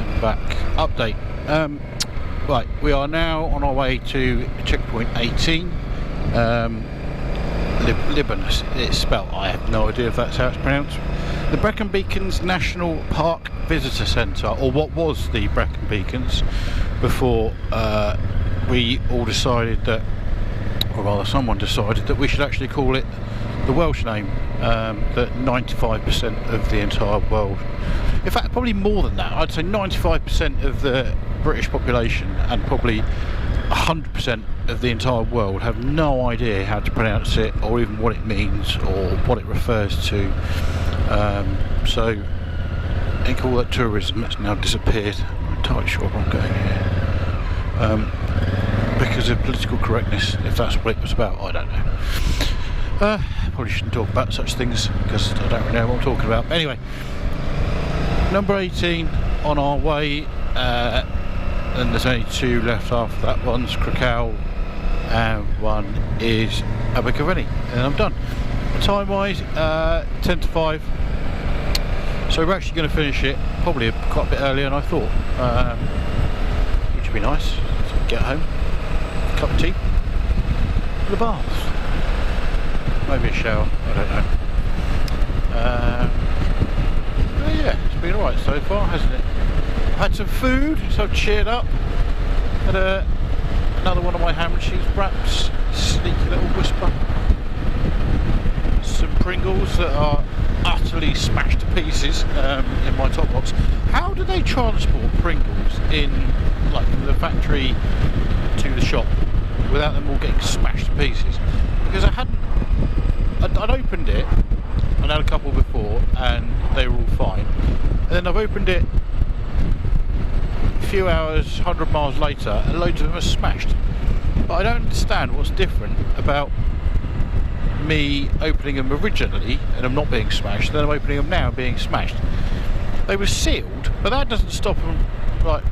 welcome back. Update. Right, we are now on our way to checkpoint 18. Libanus, it's spelled, I have no idea if that's how it's pronounced. The Brecon Beacons National Park Visitor Centre, or what was the Brecon Beacons before we all decided that, or rather someone decided that we should actually call it the Welsh name, that 95% of the entire world, in fact probably more than that, I'd say 95% of the British population and probably 100% of the entire world have no idea how to pronounce it or even what it means or what it refers to. So they call that tourism. It's now disappeared. I'm not entirely sure where I'm going here. Because of political correctness, if that's what it was about, I don't know. Probably shouldn't talk about such things because I don't really know what I'm talking about. Anyway, number 18 on our way. And there's only two left after that. One's Krakow and one is Abergavenny, and I'm done. Time wise, 10 to 5. So we're actually going to finish it probably quite a bit earlier than I thought, which would be nice. So get home, cup of tea, and a bath, maybe a shower, I don't know. But yeah, it's been alright so far, hasn't it? Had some food, so I've cheered up. Had another one of my ham and cheese wraps, sneaky little whisper. Some Pringles that are utterly smashed to pieces in my top box. How do they transport Pringles in, like, from the factory to the shop without them all getting smashed to pieces? Because I'd opened it, I'd had a couple before and they were all fine. And then I've opened it a few hours, 100 miles later, and loads of them are smashed. But I don't understand what's different about me opening them originally and them not being smashed, then I'm opening them now and being smashed. They were sealed, but that doesn't stop them like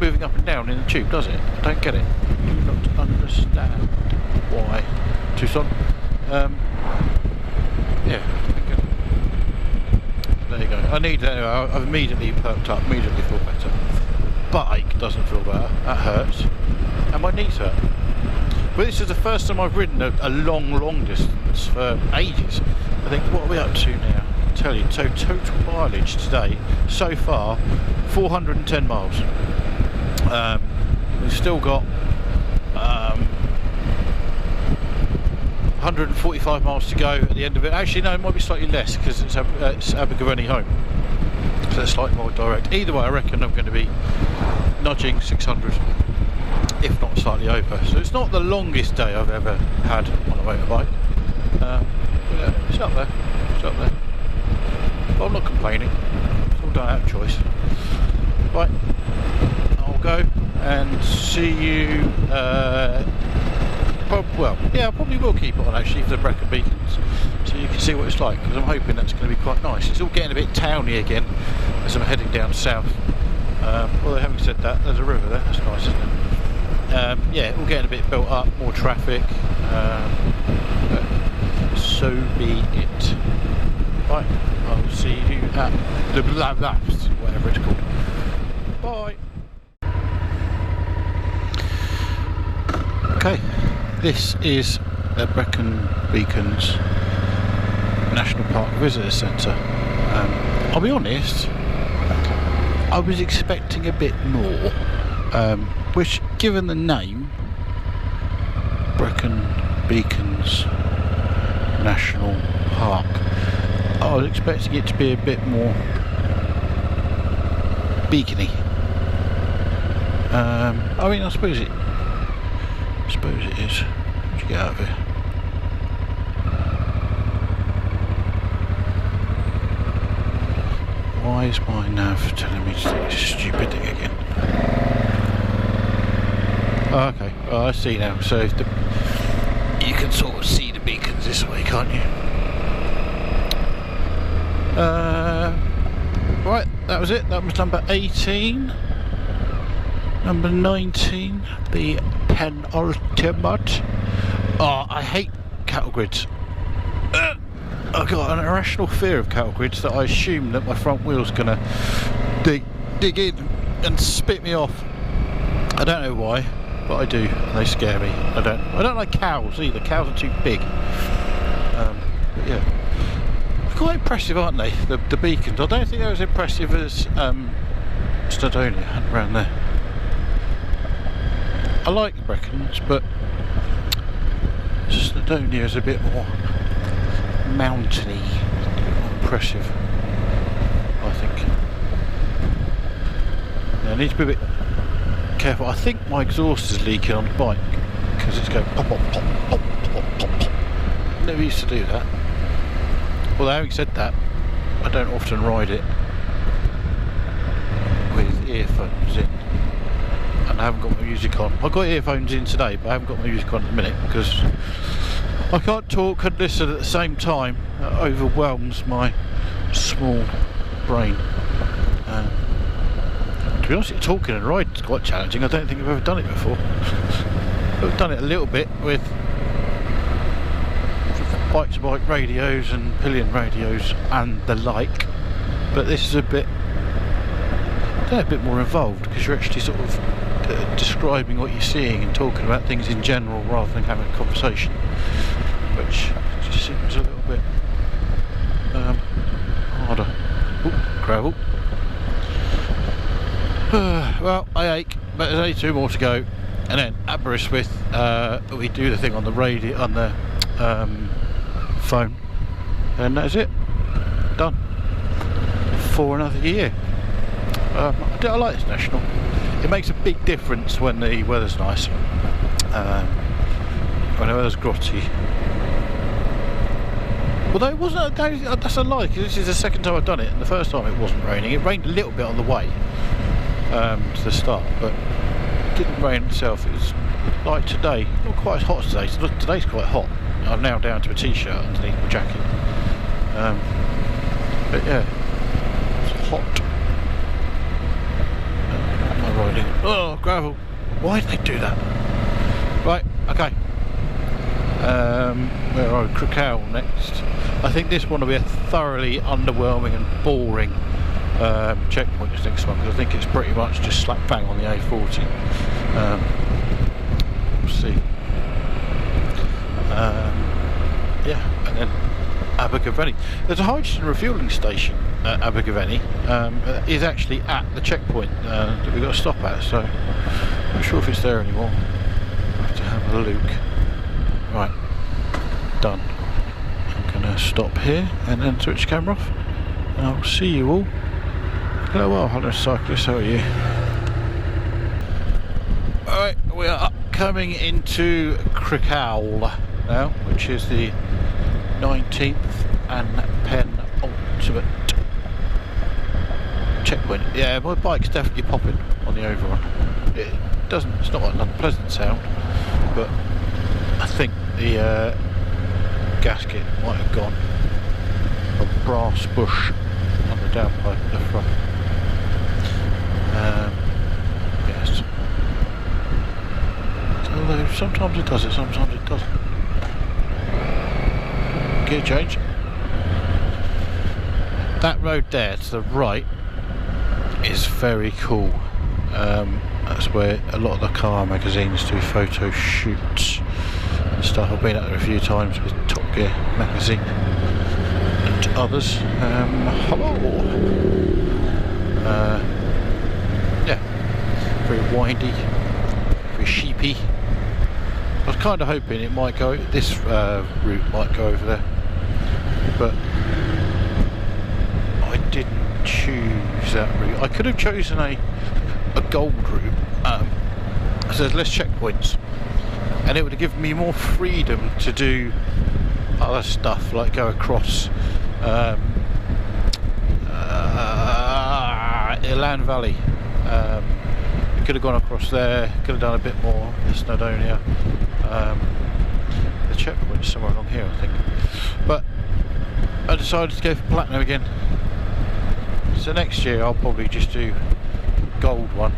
moving up and down in the tube, does it? I don't get it. I do not understand why. Tucson. Yeah. There you go. I've immediately perked up, immediately feel better. Bike doesn't feel better, that hurts, and my knees hurt. But this is the first time I've ridden a long distance for ages. I think, what are we up to now? I'll tell you, so total mileage today, so far, 410 miles. We've still got 145 miles to go at the end of it. Actually no, it might be slightly less because it's Abergavenny home. So it's slightly more direct. Either way, I reckon I'm going to be nudging 600, if not slightly over. So it's not the longest day I've ever had on a motorbike. Yeah, it's up there. It's up there. But I'm not complaining. It's all done out of choice. Right, I'll go and see you. I probably will keep it on actually for the Brecon Beacons, so you can see what it's like, because I'm hoping that's going to be quite nice. It's all getting a bit towny again as I'm heading down south. Although having said that, there's a river there, that's nice, isn't it? Yeah, all getting a bit built up, more traffic, but so be it. Right, I'll see you at the whatever it's called. Bye. Okay, this is the Brecon Beacons National Park Visitor Centre. I'll be honest, I was expecting a bit more, which, given the name, Brecon Beacons National Park, I was expecting it to be a bit more beacony. I mean, I suppose it is. What do you get out of it? Why is my nav telling me to do this stupid thing again? Oh, okay, I see now. So you can sort of see the beacons this way, can't you? Right, that was it. That was number 18. Number 19, the penultimate. Oh, I hate cattle grids. I've got an irrational fear of cattle grids that I assume that my front wheel's gonna dig in and spit me off. I don't know why, but I do, and they scare me. I don't like cows either. Cows are too big. But yeah, quite impressive, aren't they? The beacons. I don't think they're as impressive as Snowdonia around there. I like the Brecons, but Snowdonia is a bit more mountainy, more impressive, I think. Now, I need to be a bit careful. I think my exhaust is leaking on the bike because it's going pop, pop, pop, pop, pop, pop, pop. Never used to do that. Although having said that, I don't often ride it with earphones in, and I haven't got my music on. I've got earphones in today, but I haven't got my music on at the minute because I can't talk and listen at the same time. It overwhelms my small brain. To be honest, talking and riding is quite challenging. I don't think I've ever done it before. I've done it a little bit with bike-to-bike radios and pillion radios and the like, but this is a bit more involved because you're actually sort of describing what you're seeing and talking about things in general rather than having a conversation, which just seems a little bit harder. Ooh, gravel. Well, I ache, but there's only 2 more to go, and then Aberystwyth, we do the thing on the radio, on the phone, and that's it, done for another year. I like this national. It makes a big difference when the weather's nice, when the weather's grotty. Although it wasn't, that's a lie, because this is the second time I've done it, and the first time it wasn't raining. It rained a little bit on the way to the start, but it didn't rain itself. It was like today, not quite as hot as today. So today's quite hot. I'm now down to a t-shirt underneath my jacket. But yeah, it's hot. Am I riding? Oh, gravel. Why did they do that? Right, okay. Where are we? Crickhowell next. I think this one will be a thoroughly underwhelming and boring checkpoint, this next one, because I think it's pretty much just slap bang on the A40. We'll see. Yeah, and then Abergavenny. There's a hydrogen refuelling station at Abergavenny. Is actually at the checkpoint that we've got to stop at, so I'm not sure if it's there anymore. I'll have to have a look. Right, done. I'm going to stop here and then switch the camera off. And I'll see you all. Hello, well, hello cyclists, how are you? Alright, we are coming into Crickhowell now, which is the 19th and penultimate checkpoint. Yeah, my bike's definitely popping on the overrun. It's not an unpleasant sound, but I think the gasket might have gone a brass bush on the downpipe at the front. Yes. Although sometimes it does it, sometimes it doesn't. Gear change. That road there to the right is very cool. That's where a lot of the car magazines do photo shoots and stuff. I've been out there a few times with Top Gear magazine and others. Hello. Yeah, very windy, very sheepy. I was kind of hoping it might go, this route might go over there, but I didn't choose that route. I could have chosen a gold route, so there's less checkpoints, and it would have given me more freedom to do other stuff, like go across Elan Valley. Could have gone across there, could have done a bit more in Snowdonia. The checkpoint's somewhere along here, I think. But I decided to go for platinum again. So next year I'll probably just do gold one.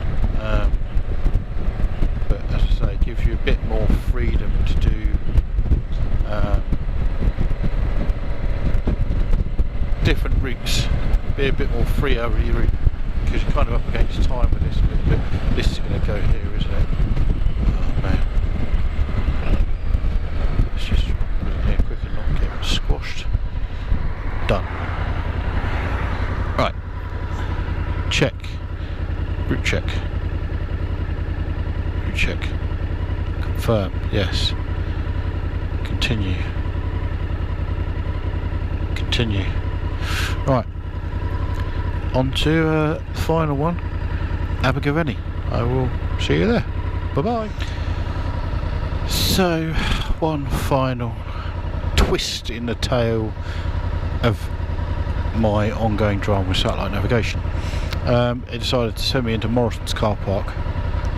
But as I say, it gives you a bit more freedom to do different routes. Be a bit more free over your route, because you're kind of up against time with this bit, but this is going to go here, isn't it? Oh man. Let's just put it here quick and not get squashed. Done. Right. Check. Route check. Route check. Confirm. Yes. Continue. Continue. Right. On to the final one. Abergavenny. I will see you there. Bye bye. So, one final twist in the tale of my ongoing drama with satellite navigation. It decided to send me into Morrison's car park.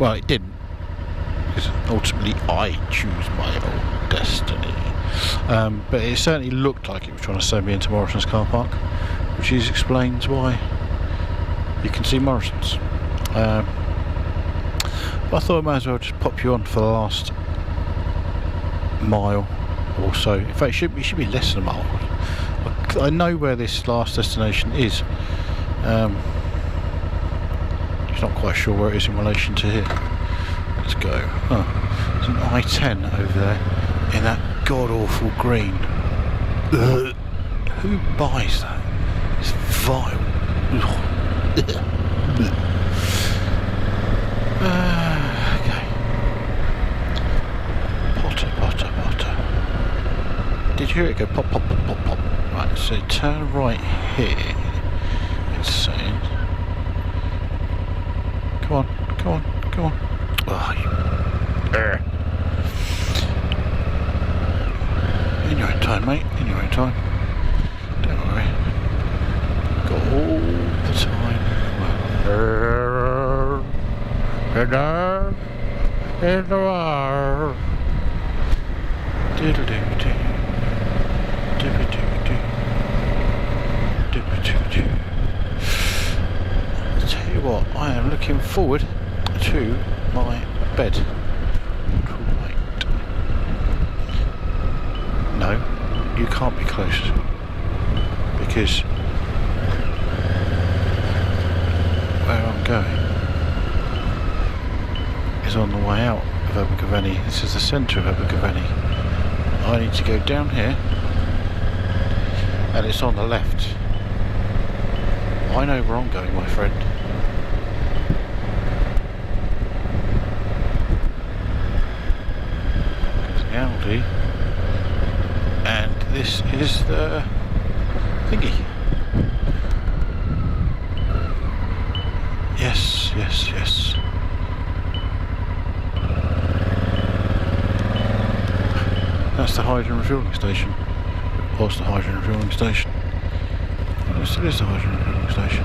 Well, it didn't, because ultimately I choose my own destiny. But it certainly looked like it was trying to send me into Morrison's car park, which explains why you can see Morrison's. But I thought I might as well just pop you on for the last mile or so. In fact, it should be less than a mile. I know where this last destination is. Just not quite sure where it is in relation to here. Let's go. Oh, there's an I-10 over there in that god-awful green. Who buys that? It's vile. Okay. Potter. Did you hear it go pop, pop, pop, pop, pop? Right, so turn right here. It's saying. Come on. Oh, you. In your own time, mate. In your own time. Don't worry. Got all the time. In the world. Diddle-doo-doo. Dibby-doo-doo. Dibby-doo-doo. I'll tell you what, I am looking forward to my bed tonight. No, you can't be close, because where I'm going is on the way out of Abergavenny. This is the centre of Abergavenny. I need to go down here, and it's on the left. I know where I'm going, my friend. There's the Aldi, and this is the thingy. Yes. That's the hydrogen refuelling station. It was the hydrogen refuelling station. Well, it still is the hydrogen refuelling station.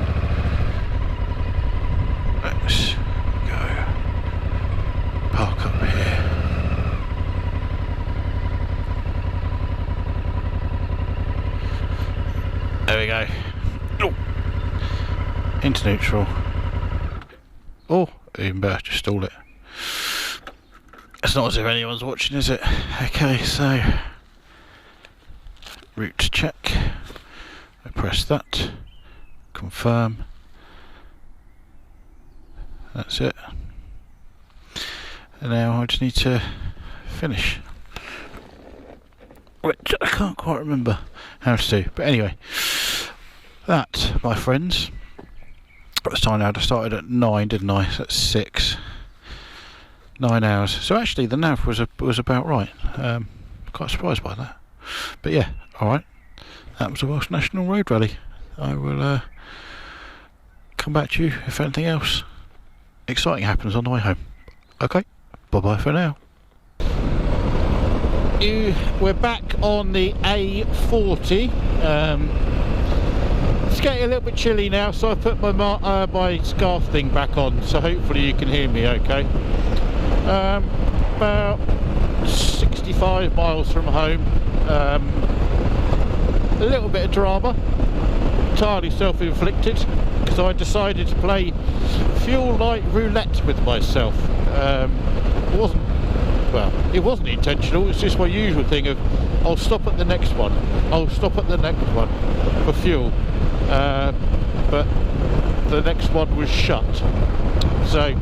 Let's go. Park up here. There we go. Oh. Into neutral. Oh, even better, just stall it. It's not as if anyone's watching, is it? Okay, so route check. I press that. Confirm. That's it. And now I just need to finish, which I can't quite remember how to do. But anyway, that, my friends. It's time now. I started at 9, didn't I? So that's 6. 9 hours. So actually the nav was about right. Quite surprised by that. But yeah, alright. That was the Welsh National Road Rally. I will come back to you if anything else exciting happens on the way home. Okay, bye bye for now. We're back on the A40. It's getting a little bit chilly now, so I put my scarf thing back on, so hopefully you can hear me okay. About 65 miles from home. A little bit of drama, entirely self-inflicted, because I decided to play fuel light roulette with myself. It wasn't intentional. It's just my usual thing of I'll stop at the next one for fuel. but the next one was shut. So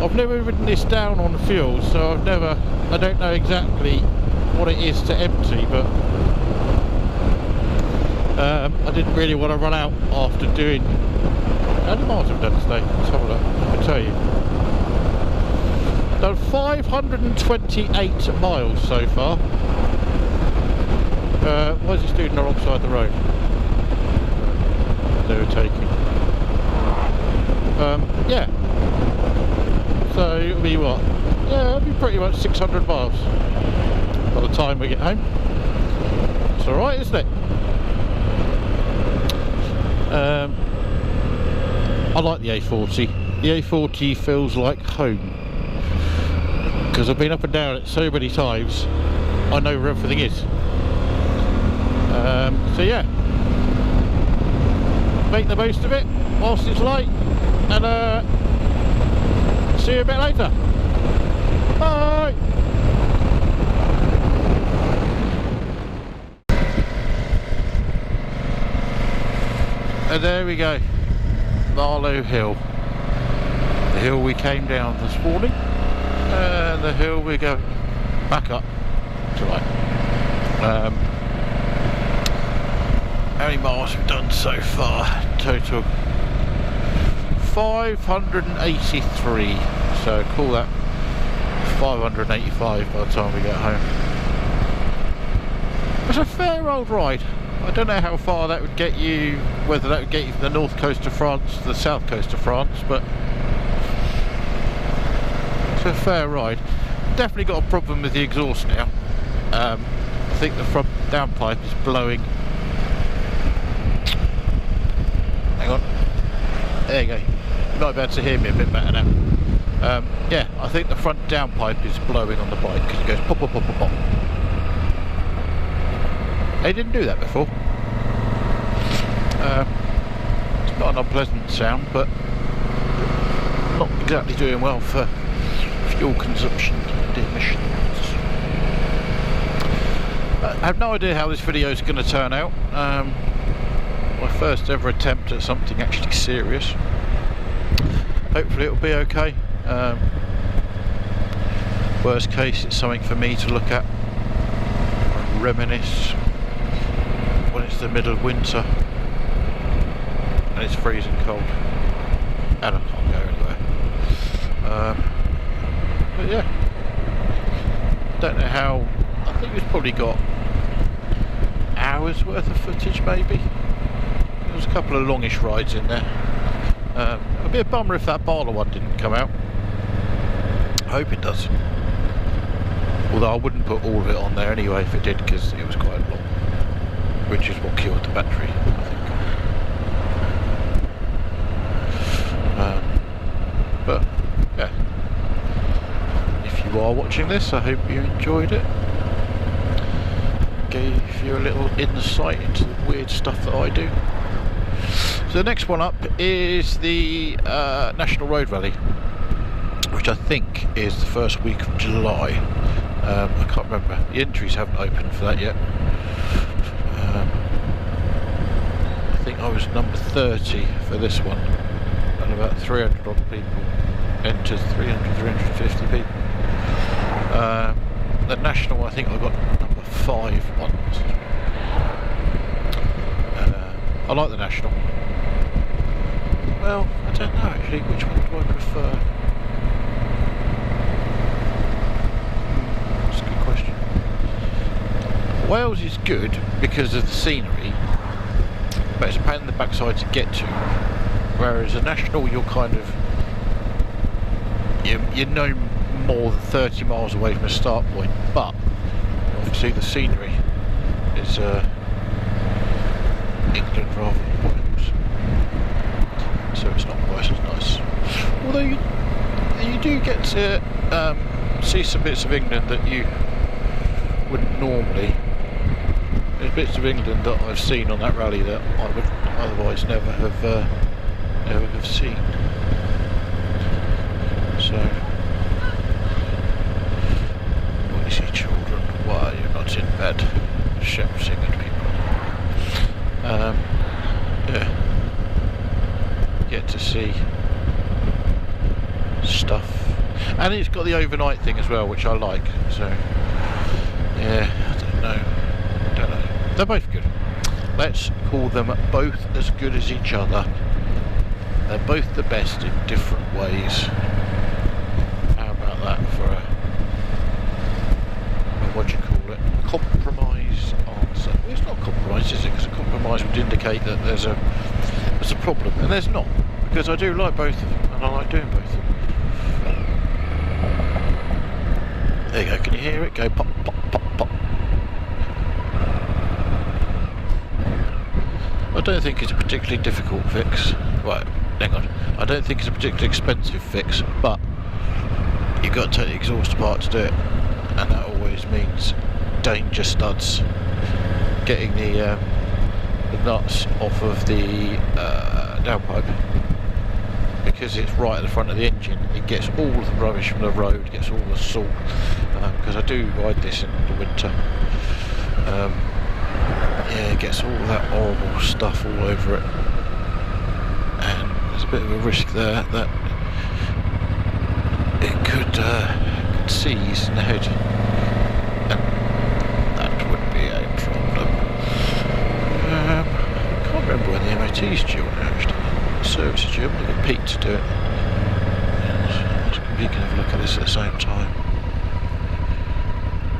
I've never ridden this down on fuel, so I don't know exactly what it is to empty, but I didn't really want to run out after doing... How many miles have I done today? Let's have a look. I'll tell you. Done 528 miles so far. Why is this dude on the wrong side of the road? They were taking. Yeah. So it'll be what? Yeah, it'll be pretty much 600 miles by the time we get home. It's alright, isn't it? I like the A40. The A40 feels like home, because I've been up and down it so many times, I know where everything is. So yeah, make the most of it whilst it's light, and see you a bit later. Bye! And there we go, Marlow Hill, the hill we came down this morning, and the hill we go back up tonight. How many miles we've done so far? Total 583, so call that 585 by the time we get home. It's a fair old ride. I don't know how far that would get you, whether that would get you from the north coast of France to the south coast of France, but it's a fair ride. Definitely got a problem with the exhaust now. I think the front downpipe is blowing. Hang on. There you go. You might be able to hear me a bit better now. Yeah, I think the front downpipe is blowing on the bike because it goes pop, pop, pop, pop, pop. They didn't do that before. It's not an unpleasant sound, but not exactly doing well for fuel consumption and emissions. I have no idea how this video is going to turn out. My first ever attempt at something actually serious. Hopefully it'll be okay. Worst case, it's something for me to look at and reminisce when it's the middle of winter and it's freezing cold and I can't go anywhere. But yeah, don't know how. I think we've probably got hours worth of footage maybe. There's a couple of longish rides in there. It'd be a bummer if that Barla one didn't come out. I hope it does. Although I wouldn't put all of it on there anyway if it did, because it was quite long, which is what killed the battery, I think. But yeah, if you are watching this, I hope you enjoyed it. Gave you a little insight into the weird stuff that I do. So the next one up is the National Road Rally, which I think is the first week of July. I can't remember. The entries haven't opened for that yet. I think I was number 30 for this one, and about 300 odd people entered, 350 people. The National, I think I got number 5 once. I like the National. Well, I don't know actually, which one do I prefer? That's a good question. Wales is good because of the scenery, but it's a pain in the backside to get to. Whereas a National, you're kind of, you're no more than 30 miles away from a start point, but obviously the scenery is England rather than Wales, so it's not quite as nice. Although you do get to see some bits of England that you wouldn't normally. There's bits of England that I've seen on that rally that I would otherwise never have seen. So, noisy children, why are you not in bed? Shouting at people. Yeah. emergency stuff. And it's got the overnight thing as well, which I like. So, yeah, I don't know. They're both good. Let's call them both as good as each other. They're both the best in different ways. How about that for a what do you call it? Compromise answer. Well, it's not compromise, is it? Because a compromise would indicate that there's a problem, and there's not. Because I do like both of them, and I like doing both of them. There you go. Can you hear it? Go pop, pop, pop, pop. I don't think it's a particularly difficult fix. Right, hang on. I don't think it's a particularly expensive fix, but you've got to take the exhaust apart to do it, and that always means danger studs. Getting the nuts off of the downpipe, because it's right at the front of the engine. It gets all the rubbish from the road, gets all the salt, because I do ride this in the winter. Yeah, it gets all that horrible stuff all over it, and there's a bit of a risk there that it could seize in the head, and that would be a problem. I can't remember when the MOT's due actually. The service is due. I'm going to get Pete to do it. We can have a look at this at the same time.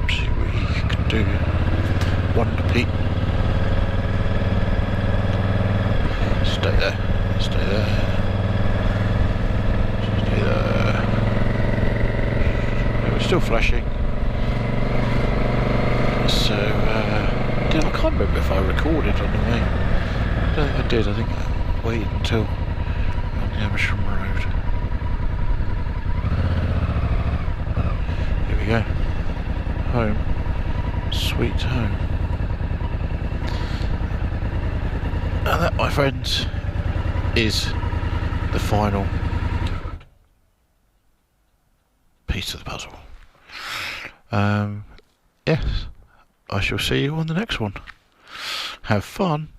See what he can do. Wonder Pete. Stay there. Stay there. Stay there. It was still flashing. So, I can't remember if I recorded on the way. I don't think I did. I think I waited until on the Amersham Road. Here we go. Home. Sweet home. And that, my friends, is the final piece of the puzzle. Yes, I shall see you on the next one. Have fun.